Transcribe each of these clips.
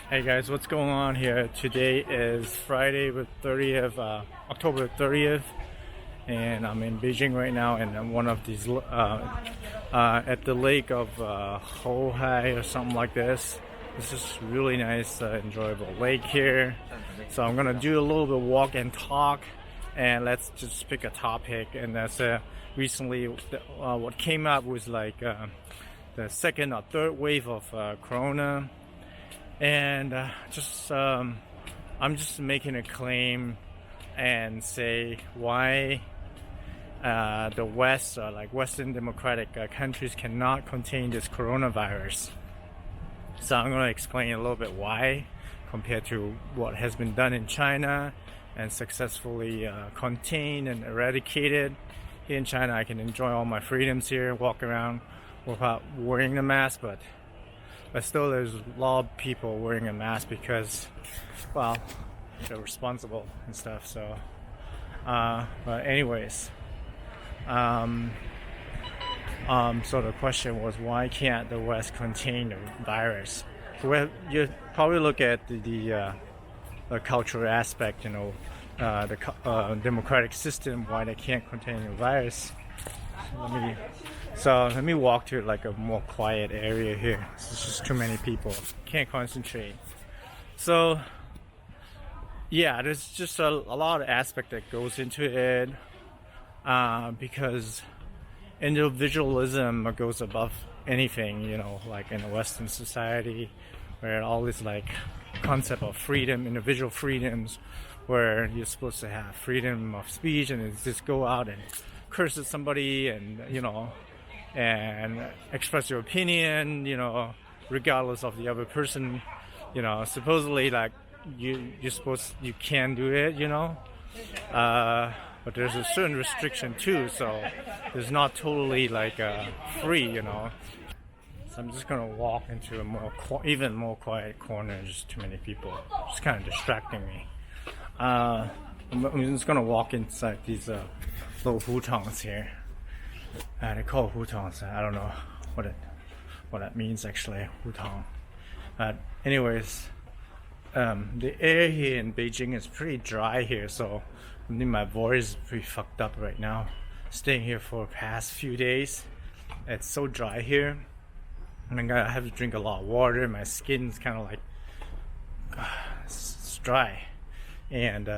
Hey guys, what's going on here? Today is Friday, the 30th, October 30th, and I'm in Beijing right now, and I'm one of these at the lake of Hohai or something like this. This is really nice, enjoyable lake here. So I'm gonna do a little bit of walk and talk, and let's just pick a topic. And that's recently what came up was like the second or third wave of Corona. And I'm just making a claim and say why the West, like Western democratic countries, cannot contain this coronavirus. So I'm going to explain a little bit why, compared to what has been done in China and successfully contained and eradicated. Here in China, I can enjoy all my freedoms here, walk around without wearing the mask, but still there's a lot of people wearing a mask because, well, they're responsible and stuff. So but anyways, so the question was, why can't the West contain the virus? So you probably look at the cultural aspect, the democratic system, why they can't contain the virus. So let me walk to like a more quiet area here. It's just too many people. Can't concentrate. So yeah, there's just a lot of aspect that goes into it because individualism goes above anything, like in a Western society where all this like concept of freedom, individual freedoms, where you're supposed to have freedom of speech and just go out and curse at somebody and and express your opinion, regardless of the other person, supposedly like you can do it, but there's a certain restriction too, so it's not totally like free, So I'm just gonna walk into a even more quiet corner. Just too many people, just kind of distracting me. I'm just gonna walk inside these little hutongs here. They call it hutongs. I don't know what that means actually, hutong. Anyways, the air here in Beijing is pretty dry here, so I think my voice is pretty fucked up right now. Staying here for the past few days, it's so dry here. I have to drink a lot of water. My skin's kind of like it's dry, and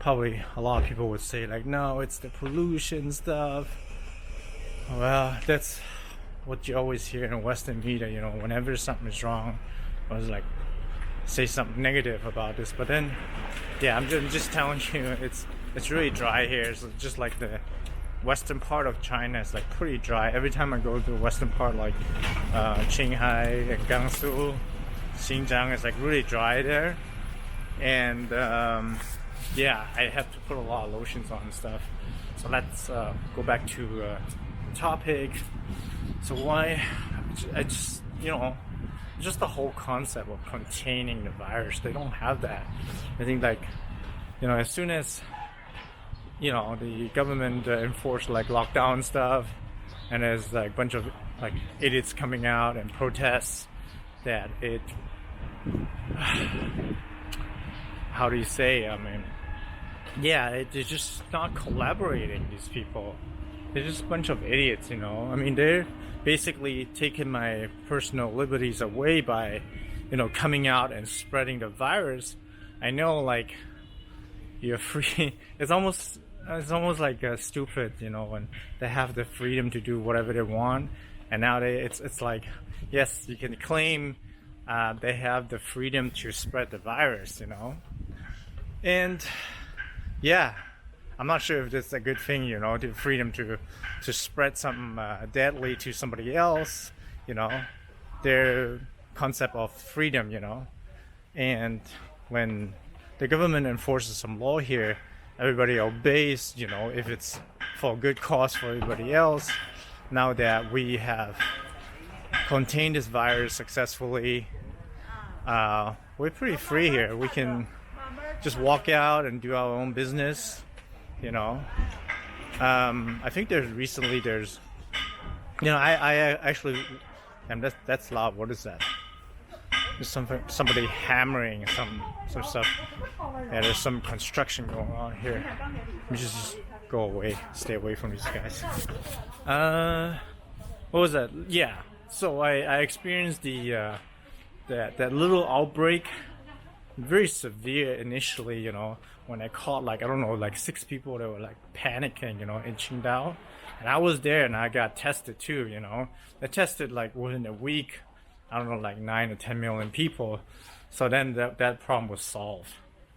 probably a lot of people would say like, no, it's the pollution stuff. Well, that's what you always hear in Western media, whenever something is wrong, I was like, say something negative about this. But then, yeah, I'm just telling you, it's really dry here. It's just like the western part of China is like pretty dry. Every time I go to the western part, like Qinghai and Gansu, Xinjiang, is like really dry there. And yeah, I have to put a lot of lotions on and stuff. So let's go back to topic. So why I just just the whole concept of containing the virus, they don't have that. I think like as soon as the government enforce like lockdown stuff, and there's like a bunch of like idiots coming out and protests, that it how do you say, they're just not collaborating, these people. They're just a bunch of idiots, they're basically taking my personal liberties away by, coming out and spreading the virus. I know, like, you're free. It's almost like stupid, when they have the freedom to do whatever they want, and now it's like, yes, you can claim they have the freedom to spread the virus, and yeah. I'm not sure if that's a good thing, the freedom to spread something deadly to somebody else, their concept of freedom, and when the government enforces some law here, everybody obeys, if it's for a good cause for everybody else. Now that we have contained this virus successfully, we're pretty free here. We can just walk out and do our own business. I think there's I actually, and that's loud. What is that? There's somebody hammering some stuff. Yeah, there's some construction going on here. Let me just go away, stay away from these guys. What was that? Yeah. So I experienced the that little outbreak, very severe initially. You know, when I caught like I don't know like 6 people that were like panicking. You know, in Qingdao, and I was there and I got tested too. You know, I tested like within a week. I don't know, like 9 or 10 million people. So then that problem was solved.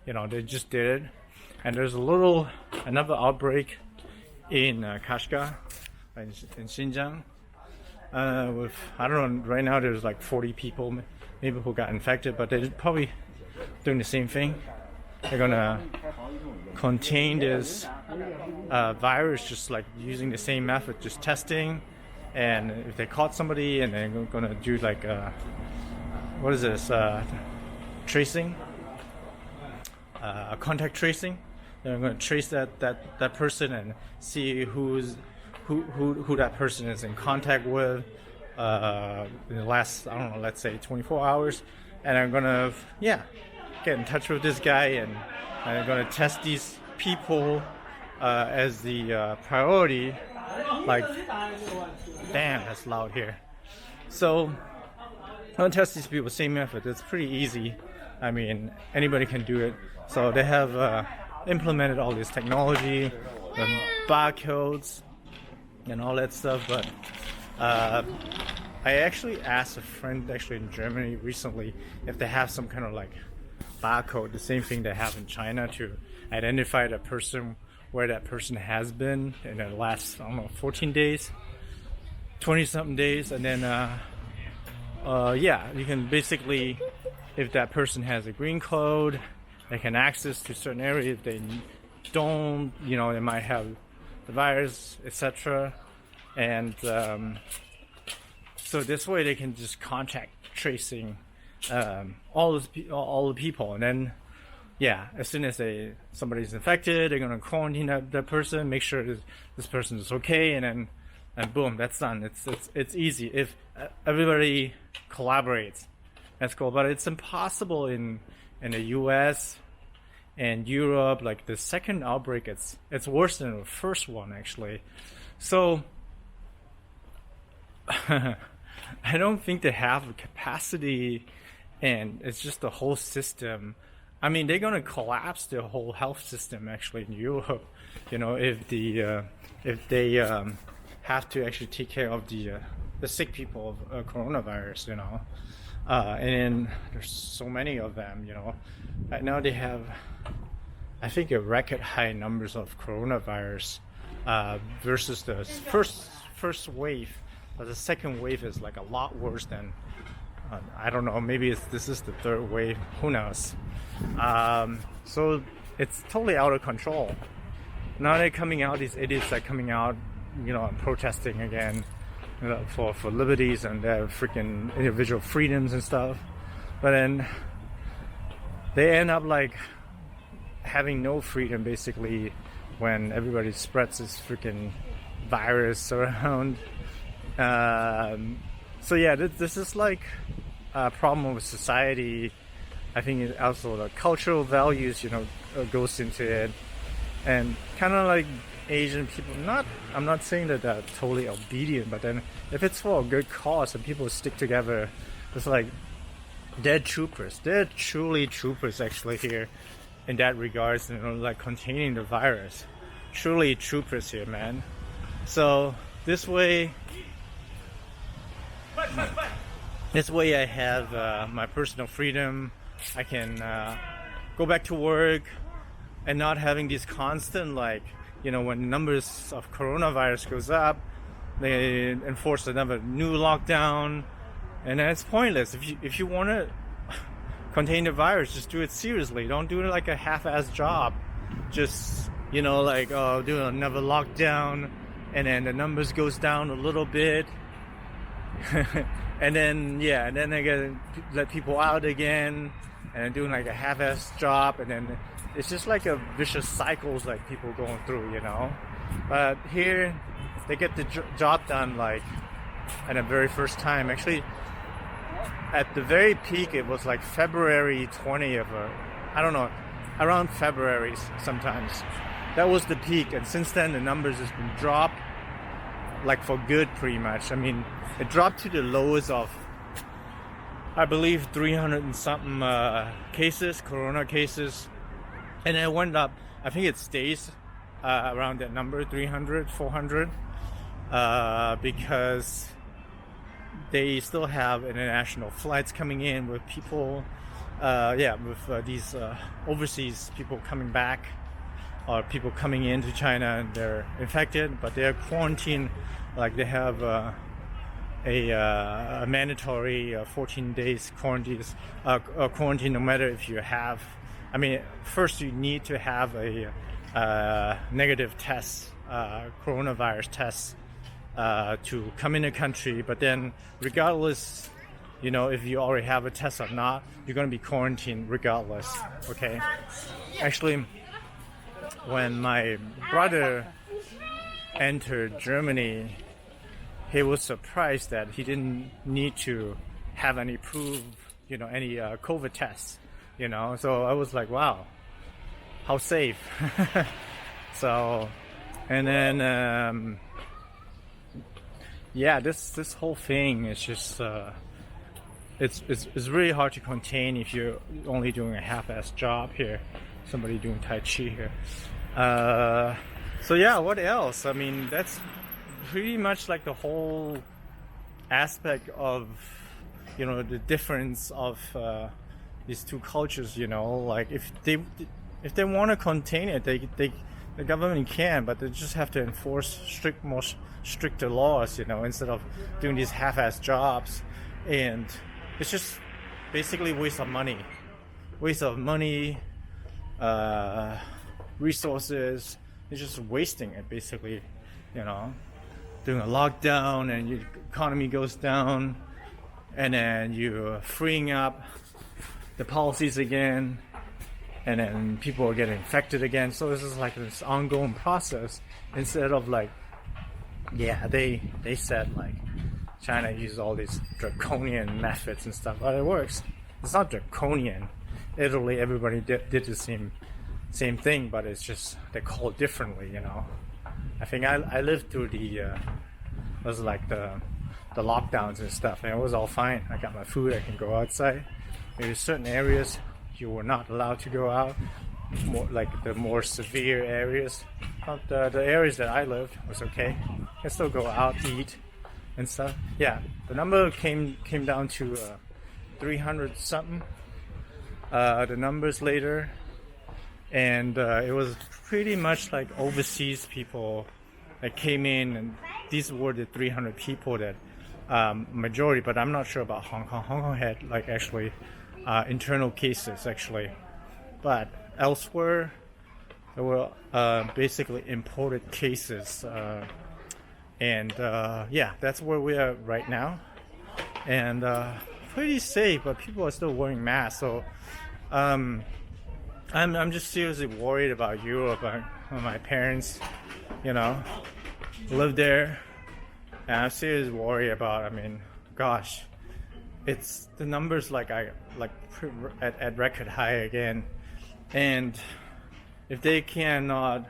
You know, they just did it. And there's another outbreak in Kashgar, in Xinjiang. With, I don't know, right now there's like 40 people maybe who got infected, but they're probably doing the same thing. They're gonna contain this virus just like using the same method, just testing. And if they caught somebody and they're gonna do like what is this tracing, contact tracing. They're gonna trace that person and see who that person is in contact with in the last, I don't know, let's say 24 hours, and I'm gonna get in touch with this guy and I'm gonna test these people as the priority. Like, damn, that's loud here. So I'm gonna test these people, same method. It's pretty easy. I mean, anybody can do it. So they have implemented all this technology, the barcodes, and all that stuff. But I actually asked a friend actually in Germany recently if they have some kind of like barcode, the same thing they have in China, to identify the person, where that person has been in the last, I don't know, 14 days, 20 something days. And then you can basically, if that person has a green code, they can access to certain areas. If they don't, you know, they might have the virus, etc. And so this way they can just contact tracing all the people. And then as soon as somebody's infected, they're gonna quarantine that person, make sure this person is okay, and boom, that's done. It's easy if everybody collaborates. That's cool, but it's impossible in the U.S. and Europe. Like the second outbreak, it's worse than the first one actually. So I don't think they have the capacity, and it's just the whole system. I mean, they're gonna collapse the whole health system actually in Europe. You know, if they have to actually take care of the sick people of coronavirus. You know. And there's so many of them, you know. Right now they have, I think, a record high numbers of coronavirus versus the first wave. But the second wave is like a lot worse than, I don't know, maybe this is the third wave, who knows. So it's totally out of control. Now they're coming out, these idiots are coming out, you know, and protesting again. For liberties and their freaking individual freedoms and stuff, but then they end up like having no freedom basically when everybody spreads this freaking virus around. So yeah, this is like a problem with society. I think it also the cultural values, you know, goes into it, and kind of like Asian people, I'm not saying that they're totally obedient, but then if it's for a good cause and people stick together, it's like they're troopers. They're truly troopers actually here in that regards, you know, like containing the virus. Truly troopers here, man. So this way I have my personal freedom. I can go back to work and not having these constant, like, you know, when numbers of coronavirus goes up, they enforce another new lockdown, and then it's pointless. If you want to contain the virus, just do it seriously. Don't do it like a half-ass job. Just, you know, like, oh, do another lockdown, and then the numbers goes down a little bit, and then they gotta let people out again, and then doing like a half-ass job, and then it's just like a vicious cycles like people going through, you know. But here they get the job done like at the very first time. Actually, at the very peak, it was like February 20th, or I don't know, around February sometimes. That was the peak, and since then the numbers has been dropped like for good, pretty much. I mean, it dropped to the lowest of, I believe, 300 and something cases, corona cases, and it went up. I think it stays around that number, 300, 400, because they still have international flights coming in with people, with these overseas people coming back, or people coming into China and they're infected, but they're quarantined. Like they have a mandatory 14 days quarantine, no matter if you have. I mean, first you need to have a negative test, coronavirus test, to come in the country. But then, regardless, you know, if you already have a test or not, you're going to be quarantined regardless. Okay. Actually, when my brother entered Germany, he was surprised that he didn't need to have any proof, you know, any COVID tests, you know. So I was like, wow, how safe. So, and then this whole thing is just it's really hard to contain if you're only doing a half-assed job here. Somebody doing Tai Chi here. So yeah, what else? I mean, that's pretty much like the whole aspect of, you know, the difference of these two cultures. You know, like if they want to contain it, the government can, but they just have to enforce stricter laws. You know, instead of doing these half-assed jobs, and it's just basically waste of money, resources. It's just wasting it, basically, you know. Doing a lockdown and your economy goes down, and then you're freeing up the policies again, and then people are getting infected again. So this is like this ongoing process, instead of like, yeah, they said like China uses all these draconian methods and stuff, but it works. It's not draconian. Italy, everybody did the same thing, but it's just they call it differently, you know. I think I lived through the lockdowns and stuff, and it was all fine. I got my food, I can go outside. There's certain areas you were not allowed to go out, more like the more severe areas. But the areas that I lived was okay. I can still go out, eat and stuff. Yeah, the number came down to 300 something. The numbers later, and it was pretty much like overseas people that came in, and these were the 300 people that majority, but I'm not sure about Hong Kong. Hong Kong had like actually internal cases actually, but elsewhere there were basically imported cases, and yeah, that's where we are right now, and pretty safe, but people are still wearing masks. So I'm just seriously worried about Europe. My parents, you know, live there, and I'm seriously worried about. I mean, gosh, it's the numbers at record high again, and if they cannot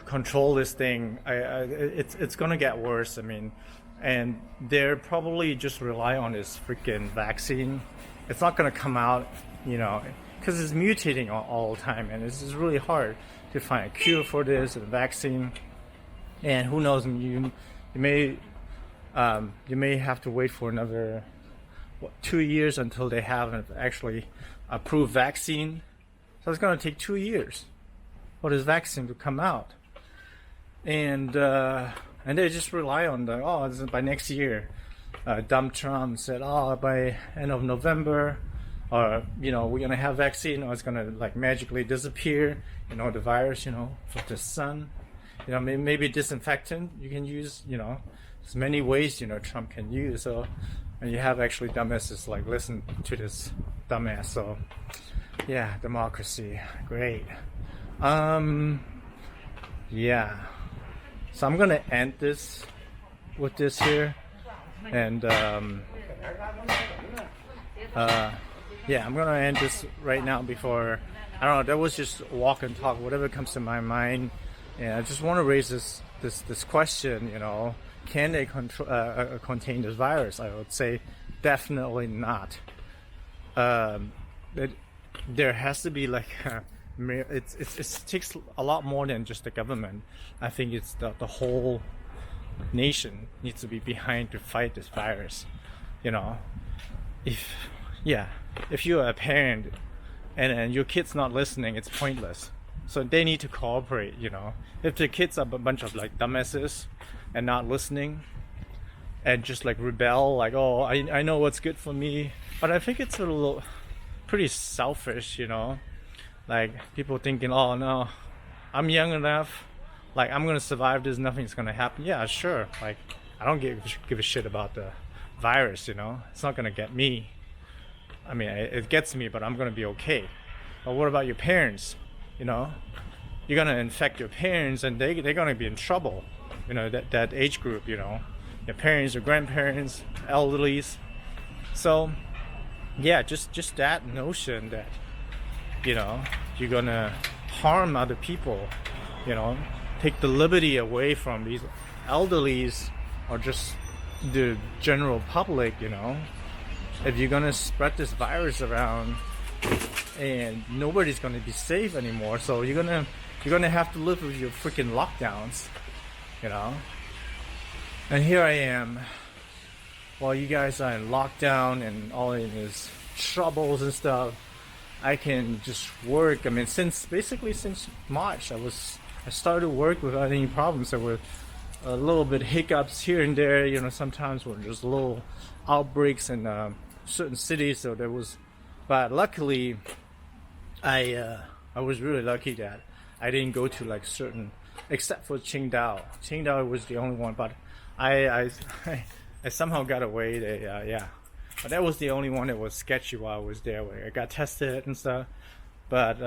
control this thing, it's gonna get worse. I mean, and they're probably just rely on this freaking vaccine. It's not gonna come out, you know, because it's mutating all the time, and it's just really hard to find a cure for this, and a vaccine. And who knows, you may have to wait for another 2 years until they have an actually approved vaccine. So it's going to take 2 years for this vaccine to come out, and they just rely on this is by next year. Dumb Trump said, by end of November, or you know, we're gonna have vaccine, or it's gonna like magically disappear. You know, the virus, you know, from the sun. You know, maybe disinfectant you can use. You know, there's many ways, you know, Trump can use. So, and you have actually dumbasses like listen to this dumbass. So, yeah, democracy, great. Yeah. So I'm gonna end this with this here. And yeah, I'm gonna end this right now before, I don't know, that was just walk and talk, whatever comes to my mind. And I just want to raise this question, you know, can they contain this virus? I would say definitely not. There has to be like it takes a lot more than just the government. I think it's the whole nation needs to be behind to fight this virus. You know, if you're a parent and your kid's not listening, it's pointless. So they need to cooperate. You know, if the kids are a bunch of like dumbasses and not listening and just like rebel, like, oh, I know what's good for me, but I think it's a little pretty selfish, you know, like people thinking, oh no, I'm young enough, like I'm gonna survive this, nothing's gonna happen. Yeah, sure, like I don't give a shit about the virus, you know, it's not gonna get me. I mean, it gets me, but I'm gonna be okay. But what about your parents? You know, you're gonna infect your parents and they're gonna be in trouble, you know, that age group, you know, your parents, your grandparents, elderlies. So yeah, just that notion that, you know, you're gonna harm other people, you know, take the liberty away from these elderlies or just the general public, you know. If you're gonna spread this virus around and nobody's gonna be safe anymore, so you're gonna have to live with your freaking lockdowns, you know. And here I am, while you guys are in lockdown and all in this troubles and stuff, I can just work. I mean, since March, I started work without any problems. There were a little bit hiccups here and there, you know, sometimes when there's little outbreaks in certain cities. So there was, but luckily, I was really lucky that I didn't go to like certain, except for Qingdao. Qingdao was the only one, but I somehow got away there, yeah. But that was the only one that was sketchy while I was there, where I got tested and stuff. But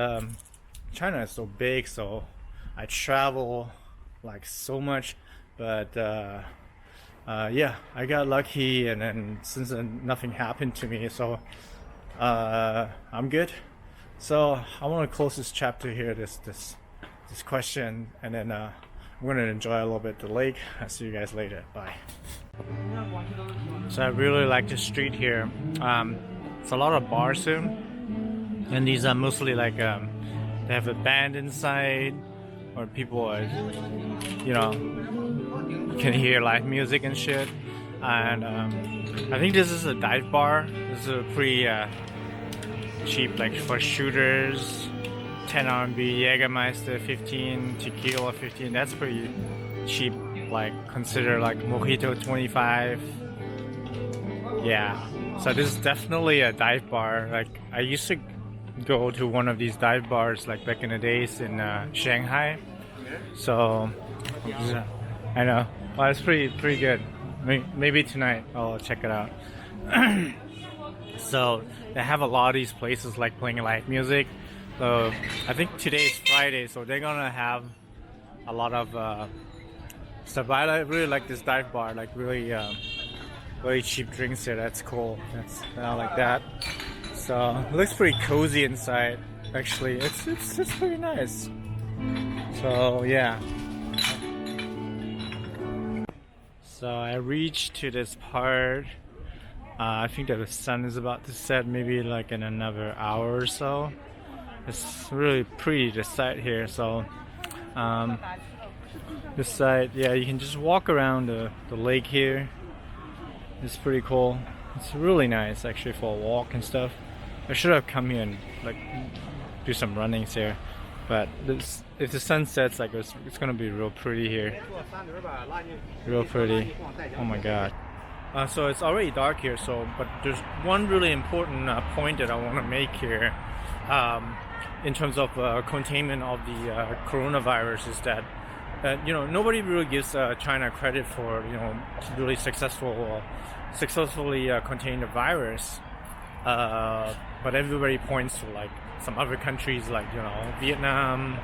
China is so big, so I travel like so much. But yeah, I got lucky, and then since then, nothing happened to me, so I'm good. So I want to close this chapter here, this question, and then I'm going to enjoy a little bit the lake. I'll see you guys later. Bye. So I really like the street here. It's a lot of bars here, and these are mostly like they have a band inside, or people are, you know, can hear live music and shit. And I think this is a dive bar. This is a pretty cheap, like for shooters, 10 RMB, Jägermeister 15, tequila 15. That's pretty cheap. Like consider like mojito 25. Yeah, so this is definitely a dive bar. Like I used to go to one of these dive bars like back in the days in Shanghai. So I know, well, it's pretty good. Maybe tonight I'll check it out. So they have a lot of these places like playing live music. So I think today is Friday, so they're gonna have a lot of stuff. But I really like this dive bar, like really cheap drinks here. That's cool. I like that. So it looks pretty cozy inside. Actually, it's pretty nice. So yeah. So I reached to this part. I think that the sun is about to set, maybe like in another hour or so. It's really pretty, the site here. So this side, yeah, you can just walk around the lake here. It's pretty cool. It's really nice actually for a walk and stuff. I should have come here and like do some runnings here, but if the sun sets, like it's gonna be real pretty here. Real pretty. Oh my god. So it's already dark here. So, but there's one really important point that I want to make here, in terms of containment of the coronavirus, is that you know, nobody really gives China credit for, you know, really successfully contain the virus, but everybody points to like some other countries like, you know, Vietnam,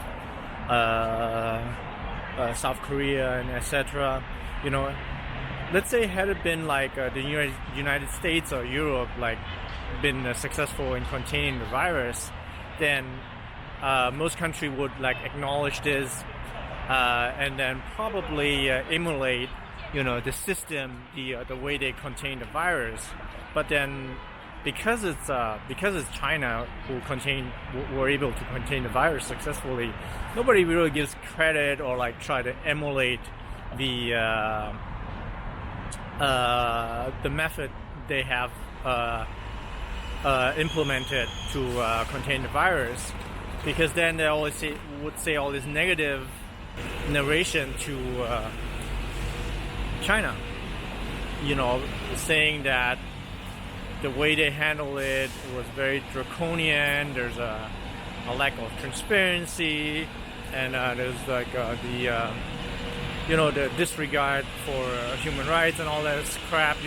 South Korea, and etc. You know, let's say had it been like the United States or Europe, like been successful in containing the virus, then most country would like acknowledge this and then probably emulate, the system, the way they contain the virus. But then because it's China who were able to contain the virus successfully, nobody really gives credit or like try to emulate the method they have implemented to contain the virus, because then they always would say all this negative narration to China, saying that the way they handle it was very draconian. There's a lack of transparency, and there's like the disregard for human rights and all that crap,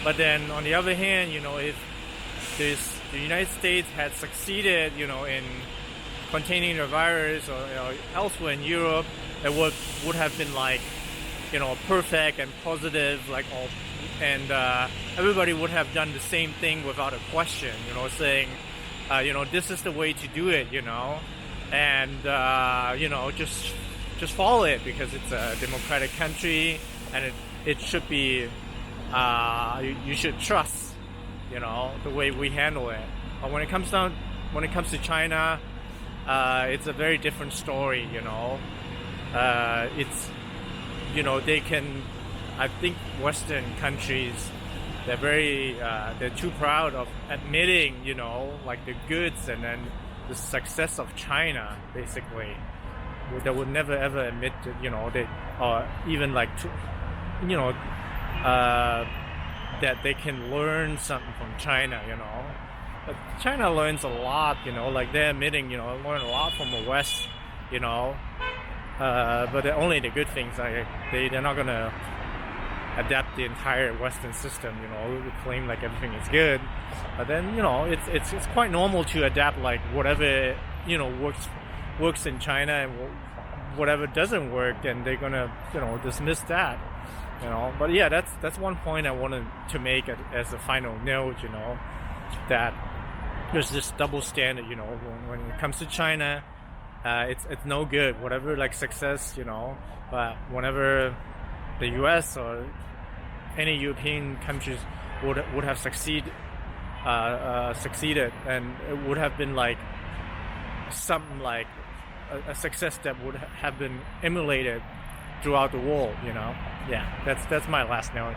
But then on the other hand, if the United States had succeeded, in containing the virus, or elsewhere in Europe, it would have been like, perfect and positive, like all, and everybody would have done the same thing without a question, saying, this is the way to do it, and just follow it because it's a democratic country, and it should be, you should trust, the way we handle it. But when it comes to China, it's a very different story, it's, they can, I think Western countries, they're too proud of admitting, like the goods and then the success of China, basically. They would never ever admit that, they, or even like, that they can learn something from China, But China learns a lot, like they're admitting, learn a lot from the West, but only the good things. They're not gonna adapt the entire Western system, claim like everything is good. But then, it's quite normal to adapt like whatever, works in China, and whatever doesn't work, then they're gonna, dismiss that. But yeah, that's one point I wanted to make as a final note, that there's this double standard, when it comes to China, it's no good, whatever like success, but whenever the US or any European countries would have succeeded, and it would have been like something like a success that would have been emulated throughout the world, Yeah, that's my last note.